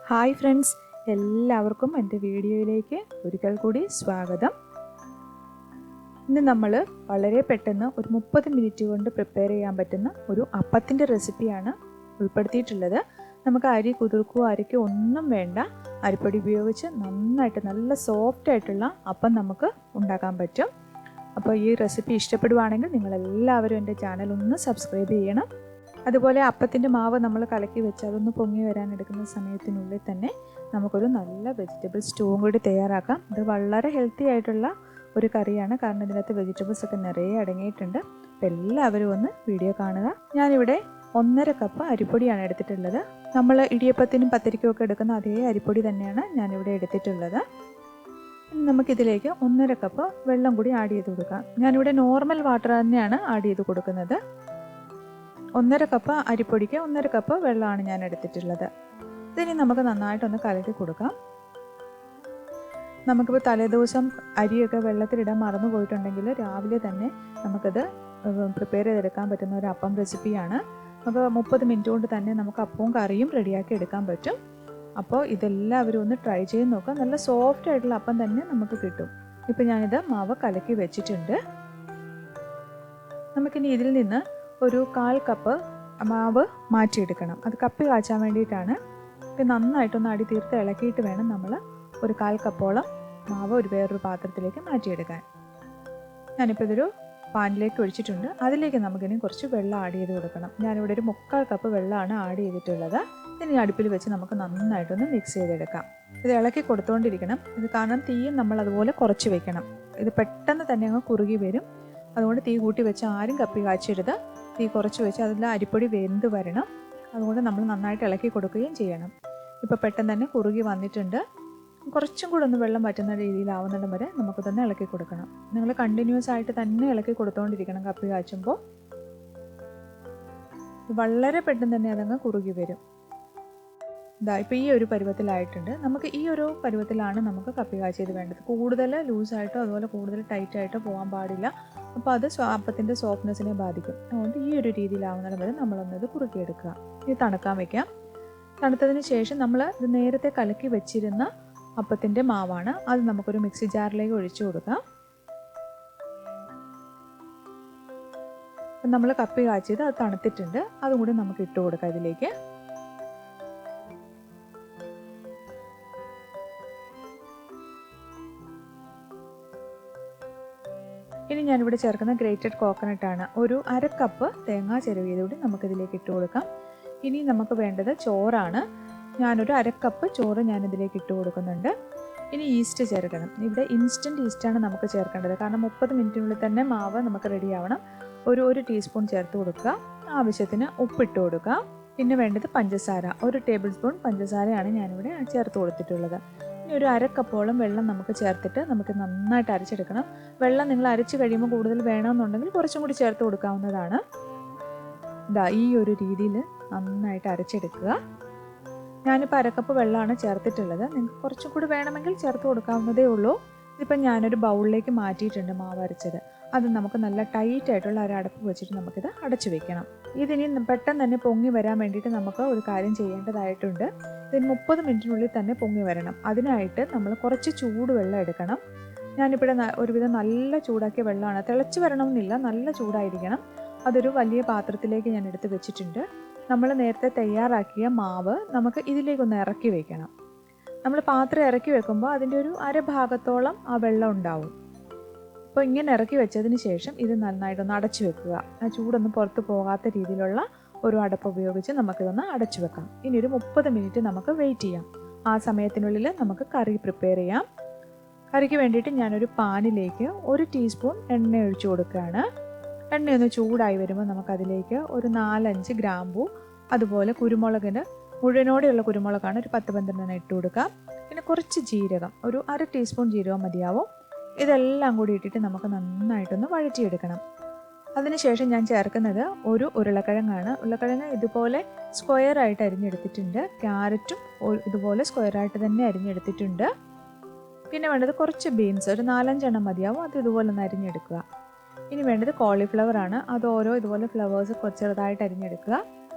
Hi friends, എല്ലാവർക്കും എൻ്റെ വീഡിയോയിലേക്ക് ഒരിക്കൽ കൂടി സ്വാഗതം. ഇന്ന് നമ്മൾ വളരെ പെട്ടെന്ന് ഒരു 30 മിനിറ്റ് കൊണ്ട് പ്രിപ്പയർ ചെയ്യാൻ പറ്റുന്ന ഒരു അപ്പത്തിൻ്റെ റെസിപ്പിയാണ് ഉൾപ്പെടുത്തിയിട്ടുള്ളത്. നമുക്ക് അരി കുതിർക്കുകയോ അരയ്ക്കോ ഒന്നും വേണ്ട. അരിപ്പൊടി ഉപയോഗിച്ച് നന്നായിട്ട് നല്ല സോഫ്റ്റ് ആയിട്ടുള്ള അപ്പം നമുക്ക് ഉണ്ടാക്കാൻ പറ്റും. അപ്പോൾ ഈ റെസിപ്പി ഇഷ്ടപ്പെടുവാണെങ്കിൽ നിങ്ങളെല്ലാവരും എൻ്റെ ചാനൽ ഒന്ന് സബ്സ്ക്രൈബ് ചെയ്യണം. അതുപോലെ അപ്പത്തിൻ്റെ മാവ് നമ്മൾ കലക്കി വെച്ച് അതൊന്ന് പൊങ്ങി വരാൻ എടുക്കുന്ന സമയത്തിനുള്ളിൽ തന്നെ നമുക്കൊരു നല്ല വെജിറ്റബിൾ സ്റ്റൂവും കൂടി തയ്യാറാക്കാം. ഇത് വളരെ ഹെൽത്തി ആയിട്ടുള്ള ഒരു കറിയാണ്, കാരണം ഇതിനകത്ത് വെജിറ്റബിൾസ് ഒക്കെ നിറയെ അടങ്ങിയിട്ടുണ്ട്. അപ്പോൾ എല്ലാവരും ഒന്ന് വീഡിയോ കാണുക. ഞാനിവിടെ 1.5 കപ്പ് അരിപ്പൊടിയാണ് എടുത്തിട്ടുള്ളത്. നമ്മൾ ഇടിയപ്പത്തിനും പത്തിരിക്കും ഒക്കെ എടുക്കുന്ന അതേ അരിപ്പൊടി തന്നെയാണ് ഞാനിവിടെ എടുത്തിട്ടുള്ളത്. ഇനി നമുക്കിതിലേക്ക് 1.5 കപ്പ് വെള്ളം കൂടി ആഡ് ചെയ്ത് കൊടുക്കാം. ഞാനിവിടെ നോർമൽ വാട്ടർ തന്നെയാണ് ആഡ് ചെയ്ത് കൊടുക്കുന്നത്. 1.5 കപ്പ് അരിപ്പൊടിക്ക് 1.5 കപ്പ് വെള്ളമാണ് ഞാൻ എടുത്തിട്ടുള്ളത്. ഇതിനി നമുക്ക് നന്നായിട്ടൊന്ന് കലക്കി കൊടുക്കാം. നമുക്കിപ്പോൾ തലേദിവസം അരിയൊക്കെ വെള്ളത്തിലിടാൻ മറന്നു പോയിട്ടുണ്ടെങ്കിൽ രാവിലെ തന്നെ നമുക്കത് പ്രിപ്പയർ ചെയ്തെടുക്കാൻ പറ്റുന്ന ഒരു അപ്പം റെസിപ്പിയാണ്. നമുക്ക് 30 മിനിറ്റ് കൊണ്ട് തന്നെ നമുക്ക് അപ്പവും കറിയും റെഡിയാക്കി എടുക്കാൻ പറ്റും. അപ്പോൾ ഇതെല്ലാവരും ഒന്ന് ട്രൈ ചെയ്ത് നോക്കാം. നല്ല സോഫ്റ്റ് ആയിട്ടുള്ള അപ്പം തന്നെ നമുക്ക് കിട്ടും. ഇപ്പോൾ ഞാനിത് മാവ് കലക്കി വെച്ചിട്ടുണ്ട്. നമുക്കിനി ഇതിൽ നിന്ന് ഒരു 1/4 കപ്പ് മാവ് മാറ്റിയെടുക്കണം. അത് കപ്പി കാച്ചാൻ വേണ്ടിയിട്ടാണ്. ഇത് നന്നായിട്ടൊന്ന് അടി തീർത്ത് ഇളക്കിയിട്ട് വേണം നമ്മൾ ഒരു 1/4 കപ്പോളം മാവ് വേറൊരു പാത്രത്തിലേക്ക് മാറ്റിയെടുക്കാൻ. ഞാനിപ്പോൾ ഇതൊരു പാനിലേക്ക് ഒഴിച്ചിട്ടുണ്ട്. അതിലേക്ക് നമുക്കിനി കുറച്ച് വെള്ളം ആഡ് ചെയ്ത് കൊടുക്കണം. ഞാനിവിടെ ഒരു 3/4 കപ്പ് വെള്ളമാണ് ആഡ് ചെയ്തിട്ടുള്ളത്. ഇനി അടുപ്പിൽ വെച്ച് നമുക്ക് നന്നായിട്ടൊന്ന് മിക്സ് ചെയ്തെടുക്കാം. ഇത് ഇളക്കി കൊടുത്തുകൊണ്ടിരിക്കണം. ഇത് കാരണം തീയും നമ്മൾ അതുപോലെ കുറച്ച് വെക്കണം. ഇത് പെട്ടെന്ന് തന്നെ അങ്ങ് കുറുകി വരും. അതുകൊണ്ട് തീ കൂട്ടി വെച്ച് ആരും കപ്പി കാച്ചരുത്. തീ കുറച്ച് വെച്ച് അതിൽ അരിപ്പൊടി വെന്ത് വരണം. അതുകൊണ്ട് നമ്മൾ നന്നായിട്ട് ഇളക്കി കൊടുക്കുകയും ചെയ്യണം. ഇപ്പോൾ പെട്ടെന്ന് തന്നെ കുറുകി വന്നിട്ടുണ്ട്. കുറച്ചും കൂടെ ഒന്ന് വെള്ളം പറ്റുന്ന രീതിയിലാവുന്നിടം വരെ നമുക്കിതൊന്ന് ഇളക്കി കൊടുക്കണം. നിങ്ങൾ കണ്ടിന്യൂസ് ആയിട്ട് തന്നെ ഇളക്കി കൊടുത്തുകൊണ്ടിരിക്കണം. കപ്പി കാച്ചുമ്പോൾ വളരെ പെട്ടെന്ന് തന്നെ അതങ്ങ് കുറുകി വരും. ഇപ്പോൾ ഈ ഒരു പരുവത്തിലായിട്ടുണ്ട്. നമുക്ക് ഈ ഒരു പരുവത്തിലാണ് നമുക്ക് കപ്പി കാച്ചിയത് വേണ്ടത്. കൂടുതൽ ലൂസായിട്ടോ അതുപോലെ കൂടുതൽ ടൈറ്റായിട്ടോ പോകാൻ പാടില്ല. അപ്പോൾ അത് അപ്പത്തിൻ്റെ സോഫ്റ്റ്നെസ്സിനെ ബാധിക്കും. അതുകൊണ്ട് ഈ ഒരു രീതിയിലാവുന്നിടം വരെ നമ്മളൊന്നത് കുറുക്കിയെടുക്കുക. ഇത് തണുക്കാൻ വയ്ക്കാം. തണുത്തതിന് ശേഷം നമ്മൾ ഇത് നേരത്തെ കലക്കി വെച്ചിരുന്ന അപ്പത്തിൻ്റെ മാവാണ്. അത് നമുക്കൊരു മിക്സി ജാറിലേക്ക് ഒഴിച്ചു കൊടുക്കാം. നമ്മൾ കപ്പി കാച്ചിയത് അത് തണുത്തിട്ടുണ്ട്. അതും കൂടി നമുക്ക് ഇട്ട് കൊടുക്കാം ഇതിലേക്ക്. ഇനി ഞാനിവിടെ ചേർക്കുന്ന ഗ്രേറ്റഡ് കോക്കനട്ടാണ്. ഒരു 1/2 കപ്പ് തേങ്ങ ചിരവിയതുകൂടി നമുക്കിതിലേക്ക് ഇട്ട് കൊടുക്കാം. ഇനി നമുക്ക് വേണ്ടത് ചോറാണ്. ഞാനൊരു 1/2 കപ്പ് ചോറ് ഞാനിതിലേക്ക് ഇട്ട് കൊടുക്കുന്നുണ്ട്. ഇനി ഈസ്റ്റ് ചേർക്കണം. ഇവിടെ ഇൻസ്റ്റൻറ്റ് ഈസ്റ്റാണ് നമുക്ക് ചേർക്കേണ്ടത്. കാരണം 30 മിനിറ്റിനുള്ളിൽ തന്നെ മാവ് നമുക്ക് റെഡി ആവണം. ഒരു ടീസ്പൂൺ ചേർത്ത് കൊടുക്കുക. ആവശ്യത്തിന് ഉപ്പിട്ട് കൊടുക്കുക. പിന്നെ വേണ്ടത് പഞ്ചസാര. 1 ടേബിൾ സ്പൂൺ പഞ്ചസാരയാണ് ഞാനിവിടെ ചേർത്ത് കൊടുത്തിട്ടുള്ളത്. ഇനി ഒരു 1/2 കപ്പോളം വെള്ളം നമുക്ക് ചേർത്തിട്ട് നമുക്ക് നന്നായിട്ട് അരച്ചെടുക്കണം. വെള്ളം നിങ്ങൾ അരച്ച് കഴിയുമ്പോൾ കൂടുതൽ വേണമെന്നുണ്ടെങ്കിൽ കുറച്ചും കൂടി ചേർത്ത് കൊടുക്കാവുന്നതാണ്. ഈ ഒരു രീതിയിൽ നന്നായിട്ട് അരച്ചെടുക്കുക. ഞാനിപ്പോൾ 1/2 കപ്പ് വെള്ളമാണ് ചേർത്തിട്ടുള്ളത്. നിങ്ങൾക്ക് കുറച്ചും കൂടി വേണമെങ്കിൽ ചേർത്ത് കൊടുക്കാവുന്നതേ ഉള്ളൂ. ഇതിപ്പം ഞാനൊരു ബൗളിലേക്ക് മാറ്റിയിട്ടുണ്ട് മാവ് അരച്ചത്. അത് നമുക്ക് നല്ല ടൈറ്റ് ആയിട്ടുള്ള ഒരു അടപ്പ് വെച്ചിട്ട് നമുക്കിത് അടച്ചു വെക്കണം. ഇതിനി പെട്ടെന്ന് തന്നെ പൊങ്ങി വരാൻ വേണ്ടിയിട്ട് നമുക്ക് ഒരു കാര്യം ചെയ്യേണ്ടതായിട്ടുണ്ട്. ഇതിന് 30 മിനിറ്റിനുള്ളിൽ തന്നെ പൊങ്ങി വരണം. അതിനായിട്ട് നമ്മൾ കുറച്ച് ചൂടുവെള്ളം എടുക്കണം. ഞാനിവിടെ ഒരുവിധം നല്ല ചൂടാക്കിയ വെള്ളമാണ്. തിളച്ച് വരണമെന്നില്ല, നല്ല ചൂടായിരിക്കണം. അതൊരു വലിയ പാത്രത്തിലേക്ക് ഞാൻ എടുത്ത് വെച്ചിട്ടുണ്ട്. നമ്മൾ നേരത്തെ തയ്യാറാക്കിയ മാവ് നമുക്ക് ഇതിലേക്കൊന്ന് ഇറക്കി വെക്കണം. നമ്മൾ പാത്രം ഇറക്കി വെക്കുമ്പോൾ അതിൻ്റെ ഒരു അരഭാഗത്തോളം ആ വെള്ളം ഉണ്ടാവും. അപ്പോൾ ഇങ്ങനെ ഇറക്കി വെച്ചതിന് ശേഷം ഇത് നന്നായിട്ടൊന്ന് അടച്ചു വെക്കുക. ആ ചൂടൊന്നും പുറത്ത് പോകാത്ത രീതിയിലുള്ള ഒരു അടപ്പ് ഉപയോഗിച്ച് നമുക്കിതൊന്ന് അടച്ചു വെക്കാം. ഇനി ഒരു 30 മിനിറ്റ് നമുക്ക് വെയിറ്റ് ചെയ്യാം. ആ സമയത്തിനുള്ളിൽ നമുക്ക് കറി പ്രിപ്പയർ ചെയ്യാം. കറിക്ക് വേണ്ടിയിട്ട് ഞാനൊരു പാനിലേക്ക് 1 ടീസ്പൂൺ എണ്ണ ഒഴിച്ചു കൊടുക്കുകയാണ്. എണ്ണയൊന്ന് ചൂടായി വരുമ്പോൾ നമുക്കതിലേക്ക് ഒരു 4-5 ഗ്രാമ്പൂ, അതുപോലെ കുരുമുളകിന് മുഴുവനോടെയുള്ള കുരുമുളകാണ്, ഒരു 10-12 ഇട്ട് കൊടുക്കാം. പിന്നെ കുറച്ച് ജീരകം, ഒരു 1/2 ടീസ്പൂൺ ജീരകം മതിയാവും. ഇതെല്ലാം കൂടി ഇട്ടിട്ട് നമുക്ക് നന്നായിട്ടൊന്ന് വഴറ്റിയെടുക്കണം. അതിനുശേഷം ഞാൻ ചേർക്കുന്നത് ഒരു ഉരുളക്കിഴങ്ങാണ്. ഉരുളക്കിഴങ്ങ് ഇതുപോലെ സ്ക്വയറായിട്ട് അരിഞ്ഞെടുത്തിട്ടുണ്ട്. ക്യാരറ്റും ഇതുപോലെ സ്ക്വയറായിട്ട് തന്നെ അരിഞ്ഞെടുത്തിട്ടുണ്ട്. പിന്നെ വേണ്ടത് കുറച്ച് ബീൻസ്, ഒരു 4-5 എണ്ണം മതിയാവും. അത് ഇതുപോലെ ഒന്ന് അരിഞ്ഞെടുക്കുക. ഇനി വേണ്ടത് കോളിഫ്ലവർ ആണ്. അത് ഇതുപോലെ ഫ്ലവേഴ്സ് ചെറുതായിട്ട് അരിഞ്ഞെടുക്കുക.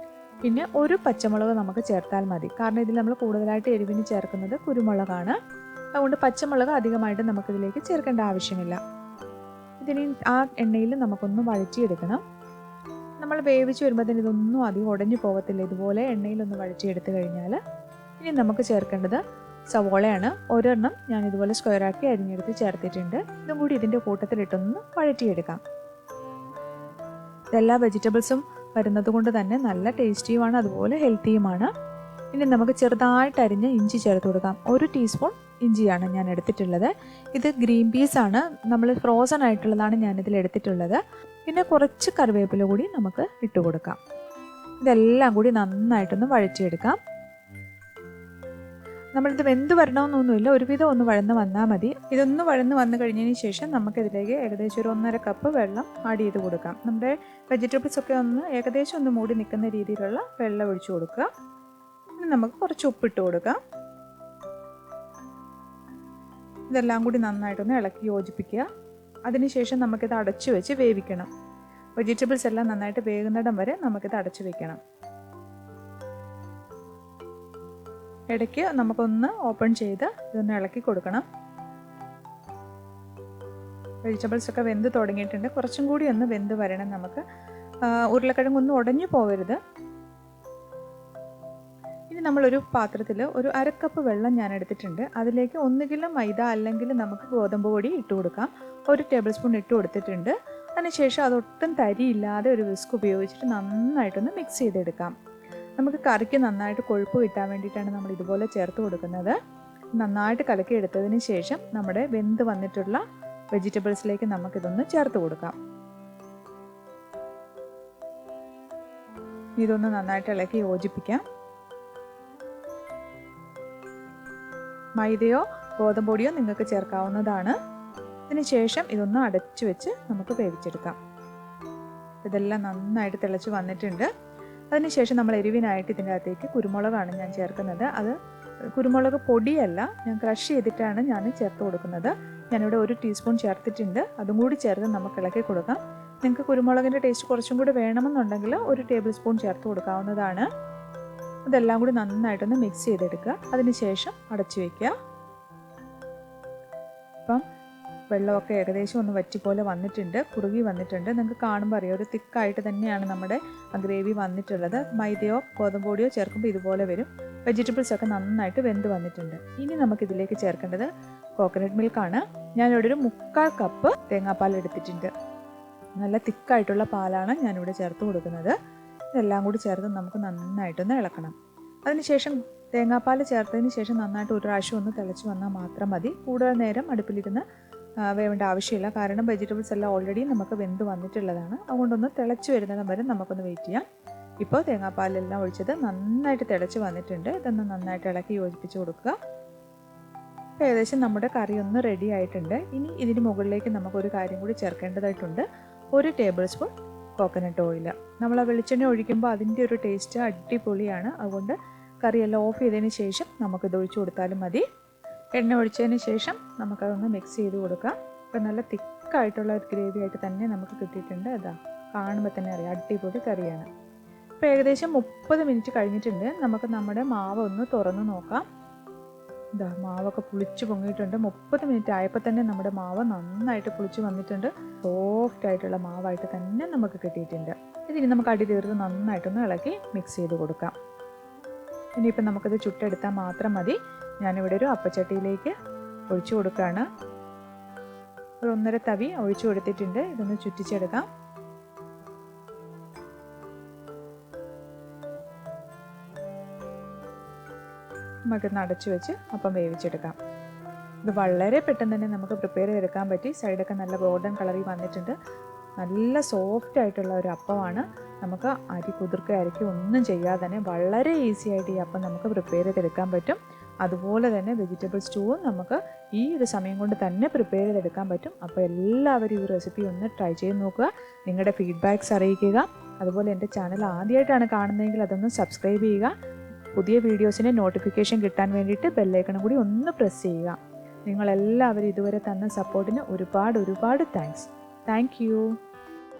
പിന്നെ ഒരു പച്ചമുളക് നമുക്ക് ചേർത്താൽ മതി. കാരണം ഇതിൽ നമ്മൾ കൂടുതലായിട്ട് എരിവിന് ചേർക്കുന്നത് കുരുമുളകാണ്. അതുകൊണ്ട് പച്ചമുളക് അധികമായിട്ട് നമുക്കിതിലേക്ക് ചേർക്കേണ്ട ആവശ്യമില്ല. ഇതിനി ആ എണ്ണയിൽ നമുക്കൊന്ന് വഴറ്റിയെടുക്കണം. നമ്മൾ വേവിച്ച് വരുമ്പോഴത്തേന് ഇതൊന്നും അധികം ഉടഞ്ഞു പോകത്തില്ല. ഇതുപോലെ എണ്ണയിലൊന്ന് വഴറ്റിയെടുത്ത് കഴിഞ്ഞാൽ ഇനി നമുക്ക് ചേർക്കേണ്ടത് സവോളയാണ്. ഒരെണ്ണം ഞാൻ ഇതുപോലെ സ്ക്വയറാക്കി അരിഞ്ഞെടുത്ത് ചേർത്തിട്ടുണ്ട്. ഇതും കൂടി ഇതിൻ്റെ കൂട്ടത്തിലിട്ടൊന്ന് വഴറ്റിയെടുക്കാം. ഇതെല്ലാ വെജിറ്റബിൾസും വരുന്നത് കൊണ്ട് തന്നെ നല്ല ടേസ്റ്റിയുമാണ്, അതുപോലെ ഹെൽത്തിയുമാണ്. ഇനി നമുക്ക് ചെറുതായിട്ട് അരിഞ്ഞ ഇഞ്ചി ചേർത്ത് കൊടുക്കാം. 1 ടീസ്പൂൺ ഇഞ്ചിയാണ് ഞാൻ എടുത്തിട്ടുള്ളത്. ഇത് ഗ്രീൻ പീസ് ആണ്, നമ്മൾ ഫ്രോസൺ ആയിട്ടുള്ളതാണ് ഞാനിതിൽ എടുത്തിട്ടുള്ളത്. പിന്നെ കുറച്ച് കറിവേപ്പില കൂടി നമുക്ക് ഇട്ട് കൊടുക്കാം. ഇതെല്ലാം കൂടി നന്നായിട്ടൊന്ന് വഴറ്റിയെടുക്കാം. നമ്മളിത് വെന്ത് വരണമെന്നൊന്നുമില്ല, ഒരുവിധം ഒന്ന് വഴന്ന് വന്നാൽ മതി. ഇതൊന്ന് വഴന്ന് വന്നു കഴിഞ്ഞതിന് ശേഷം നമുക്കിതിലേക്ക് ഏകദേശം ഒരു 1.5 കപ്പ് വെള്ളം ആഡ് ചെയ്ത് കൊടുക്കാം. നമ്മുടെ വെജിറ്റബിൾസ് ഒക്കെ ഒന്ന് ഏകദേശം ഒന്ന് മൂടി നിൽക്കുന്ന രീതിയിലുള്ള വെള്ളം ഒഴിച്ചു കൊടുക്കുക. ഇനി നമുക്ക് കുറച്ച് ഉപ്പിട്ട് കൊടുക്കാം. ഇതെല്ലാം കൂടി നന്നായിട്ടൊന്ന് ഇളക്കി യോജിപ്പിക്കുക. അതിനുശേഷം നമുക്കിത് അടച്ചു വെച്ച് വേവിക്കണം. വെജിറ്റബിൾസ് എല്ലാം നന്നായിട്ട് വേകുന്നിടം വരെ നമുക്കിത് അടച്ചു വെക്കണം. ഇടയ്ക്ക് നമുക്കൊന്ന് ഓപ്പൺ ചെയ്ത് ഇതൊന്ന് ഇളക്കി കൊടുക്കണം. വെജിറ്റബിൾസ് ഒക്കെ വെന്ത് തുടങ്ങിയിട്ടുണ്ട്. കുറച്ചും കൂടി ഒന്ന് വെന്ത് വരണം നമുക്ക്. ഉരുളക്കിഴങ്ങൊന്നും ഉടഞ്ഞു പോകരുത്. ഇനി നമ്മളൊരു പാത്രത്തിൽ ഒരു 1/2 കപ്പ് വെള്ളം ഞാൻ എടുത്തിട്ടുണ്ട്. അതിലേക്ക് ഒന്നുകിലും മൈദ അല്ലെങ്കിൽ നമുക്ക് ഗോതമ്പ് പൊടി ഇട്ട് കൊടുക്കാം. 1 ടേബിൾ സ്പൂൺ ഇട്ട് കൊടുത്തിട്ടുണ്ട്. അതിനുശേഷം അതൊട്ടും തരിയില്ലാതെ ഒരു വിസ്ക് ഉപയോഗിച്ചിട്ട് നന്നായിട്ടൊന്ന് മിക്സ് ചെയ്തെടുക്കാം. നമുക്ക് കറിക്ക് നന്നായിട്ട് കൊഴുപ്പ് കിട്ടാൻ വേണ്ടിയിട്ടാണ് നമ്മൾ ഇതുപോലെ ചേർത്ത് കൊടുക്കുന്നത്. നന്നായിട്ട് കലക്കി എടുത്തതിന് ശേഷം നമ്മുടെ വെന്ത് വന്നിട്ടുള്ള വെജിറ്റബിൾസിലേക്ക് നമുക്കിതൊന്ന് ചേർത്ത് കൊടുക്കാം. ഇതൊന്ന് നന്നായിട്ട് ഇളക്കി യോജിപ്പിക്കാം. മൈദയോ ഗോതമ്പ് പൊടിയോ നിങ്ങൾക്ക് ചേർക്കാവുന്നതാണ്. ഇതിനുശേഷം ഇതൊന്ന് അടച്ചു വെച്ച് നമുക്ക് വേവിച്ചെടുക്കാം. ഇതെല്ലാം നന്നായിട്ട് തിളച്ച് വന്നിട്ടുണ്ട്. അതിനുശേഷം നമ്മൾ എരിവിനായിട്ട് ഇതിൻ്റെ അകത്തേക്ക് കുരുമുളകാണ് ഞാൻ ചേർക്കുന്നത്. അത് കുരുമുളക് പൊടിയല്ല, ഞാൻ ക്രഷ് ചെയ്തിട്ടാണ് ഞാൻ ചേർത്ത് കൊടുക്കുന്നത്. ഞാനിവിടെ 1 ടീസ്പൂൺ ചേർത്തിട്ടുണ്ട്. അതും കൂടി ചേർത്ത് നമുക്ക് ഇളക്കി കൊടുക്കാം. നിങ്ങൾക്ക് കുരുമുളകിൻ്റെ ടേസ്റ്റ് കുറച്ചും കൂടി വേണമെന്നുണ്ടെങ്കിൽ 1 ടേബിൾ സ്പൂൺ ചേർത്ത് കൊടുക്കാവുന്നതാണ്. ഇതെല്ലാം കൂടി നന്നായിട്ടൊന്ന് മിക്സ് ചെയ്തെടുക്കുക. അതിനുശേഷം അടച്ചു വയ്ക്കുക. ഇപ്പം വെള്ളമൊക്കെ ഏകദേശം ഒന്ന് വറ്റിപ്പോലെ വന്നിട്ടുണ്ട്, കുറുകി വന്നിട്ടുണ്ട്. നിങ്ങൾക്ക് കാണുമ്പോൾ അറിയാം ഒരു തിക്കായിട്ട് തന്നെയാണ് നമ്മുടെ ഗ്രേവി വന്നിട്ടുള്ളത്. മൈദയോ ഗോതമ്പ് പൊടിയോ ചേർക്കുമ്പോൾ ഇതുപോലെ വരും. വെജിറ്റബിൾസ് ഒക്കെ നന്നായിട്ട് വെന്ത് വന്നിട്ടുണ്ട്. ഇനി നമുക്കിതിലേക്ക് ചേർക്കേണ്ടത് കോക്കനട്ട് മിൽക്കാണ്. ഞാനിവിടെ ഒരു 3/4 കപ്പ് തേങ്ങാപ്പാൽ എടുത്തിട്ടുണ്ട്. നല്ല തിക്കായിട്ടുള്ള പാലാണ് ഞാനിവിടെ ചേർത്ത് കൊടുക്കുന്നത്. ഇതെല്ലാം കൂടി ചേർത്ത് നമുക്ക് നന്നായിട്ടൊന്ന് ഇളക്കണം. അതിനുശേഷം തേങ്ങാപ്പാൽ ചേർത്തതിന് ശേഷം നന്നായിട്ട് ഒരു പ്രാവശ്യം ഒന്ന് തിളച്ച് വന്നാൽ മാത്രം മതി. കൂടുതൽ നേരം അടുപ്പിലിരുന്ന് വേവേണ്ട ആവശ്യമില്ല. കാരണം വെജിറ്റബിൾസ് എല്ലാം ഓൾറെഡി നമുക്ക് വെന്ത് വന്നിട്ടുള്ളതാണ്. അതുകൊണ്ടൊന്ന് തിളച്ച് വരുന്നിടം വരെ നമുക്കൊന്ന് വെയിറ്റ് ചെയ്യാം. ഇപ്പോൾ തേങ്ങാപ്പാലെല്ലാം ഒഴിച്ചത് നന്നായിട്ട് തിളച്ച് വന്നിട്ടുണ്ട്. ഇതൊന്ന് നന്നായിട്ട് ഇളക്കി യോജിപ്പിച്ച് കൊടുക്കുക. ഏകദേശം നമ്മുടെ കറി ഒന്ന് റെഡി ആയിട്ടുണ്ട്. ഇനി ഇതിന് മുകളിലേക്ക് നമുക്കൊരു കാര്യം കൂടി ചേർക്കേണ്ടതായിട്ടുണ്ട്. 1 ടേബിൾ സ്പൂൺ കോക്കനട്ട് ഓയിൽ. നമ്മൾ ആ വെളിച്ചെണ്ണ ഒഴിക്കുമ്പോൾ അതിൻ്റെ ഒരു ടേസ്റ്റ് അടിപൊളിയാണ്. അതുകൊണ്ട് കറിയെല്ലാം ഓഫ് ചെയ്തതിന് ശേഷം നമുക്കിത് ഒഴിച്ചു കൊടുത്താലും മതി. എണ്ണ ഒഴിച്ചതിന് ശേഷം നമുക്കതൊന്ന് മിക്സ് ചെയ്ത് കൊടുക്കാം. ഇപ്പം നല്ല തിക്കായിട്ടുള്ള ഒരു ഗ്രേവി ആയിട്ട് തന്നെ നമുക്ക് കിട്ടിയിട്ടുണ്ട്. അതാ കാണുമ്പോൾ തന്നെ അറിയാം അടിപൊളി കറിയാണ്. ഇപ്പോൾ ഏകദേശം 30 മിനിറ്റ് കഴിഞ്ഞിട്ടുണ്ട്. നമുക്ക് നമ്മുടെ മാവ് ഒന്ന് തുറന്ന് നോക്കാം. ഇതാ മാവൊക്കെ പുളിച്ച് പൊങ്ങിയിട്ടുണ്ട്. 30 മിനിറ്റ് ആയപ്പോൾ തന്നെ നമ്മുടെ മാവ് നന്നായിട്ട് പുളിച്ച് വന്നിട്ടുണ്ട്. സോഫ്റ്റ് ആയിട്ടുള്ള മാവായിട്ട് തന്നെ നമുക്ക് കിട്ടിയിട്ടുണ്ട്. ഇതിന് നമുക്ക് അടി തീർത്ത് നന്നായിട്ടൊന്ന് ഇളക്കി മിക്സ് ചെയ്ത് കൊടുക്കാം. ഇനിയിപ്പോൾ നമുക്കത് ചുട്ടെടുത്താൽ മാത്രം മതി. ഞാനിവിടെ ഒരു അപ്പച്ചട്ടിയിലേക്ക് ഒഴിച്ചു കൊടുക്കുകയാണ്. ഒരു 1.5 തവി ഒഴിച്ചു കൊടുത്തിട്ടുണ്ട്. ഇതൊന്ന് ചുറ്റിച്ചെടുക്കാം. നമുക്കൊന്ന് അടച്ചു വെച്ച് അപ്പം വേവിച്ചെടുക്കാം. ഇത് വളരെ പെട്ടെന്ന് തന്നെ നമുക്ക് പ്രിപ്പയർ ചെയ്തെടുക്കാൻ പറ്റി. സൈഡൊക്കെ നല്ല ഗോൾഡൻ കളറിൽ വന്നിട്ടുണ്ട്. നല്ല സോഫ്റ്റ് ആയിട്ടുള്ള ഒരു അപ്പമാണ്. നമുക്ക് അരി കുതിർക്കുക അരയ്ക്കുക ഒന്നും ചെയ്യാതെ തന്നെ വളരെ ഈസി ആയിട്ട് ഈ അപ്പം നമുക്ക് പ്രിപ്പയർ ചെയ്തെടുക്കാൻ പറ്റും. അതുപോലെ തന്നെ വെജിറ്റബിൾ സ്റ്റൂവും നമുക്ക് ഈ ഒരു സമയം കൊണ്ട് തന്നെ പ്രിപ്പയർ ചെയ്തെടുക്കാൻ പറ്റും. അപ്പോൾ എല്ലാവരും ഈ റെസിപ്പി ഒന്ന് ട്രൈ ചെയ്ത് നോക്കുക. നിങ്ങളുടെ ഫീഡ്ബാക്ക്സ് അറിയിക്കുക. അതുപോലെ എൻ്റെ ചാനൽ ആദ്യമായിട്ടാണ് കാണുന്നതെങ്കിൽ അതൊന്ന് സബ്സ്ക്രൈബ് ചെയ്യുക. പുതിയ വീഡിയോസിൻ്റെ നോട്ടിഫിക്കേഷൻ കിട്ടാൻ വേണ്ടിയിട്ട് ബെല്ലൈക്കണും കൂടി ഒന്ന് പ്രസ് ചെയ്യുക. നിങ്ങളെല്ലാവരും ഇതുവരെ തന്ന സപ്പോർട്ടിന് ഒരുപാട് താങ്ക്സ്. Thank you.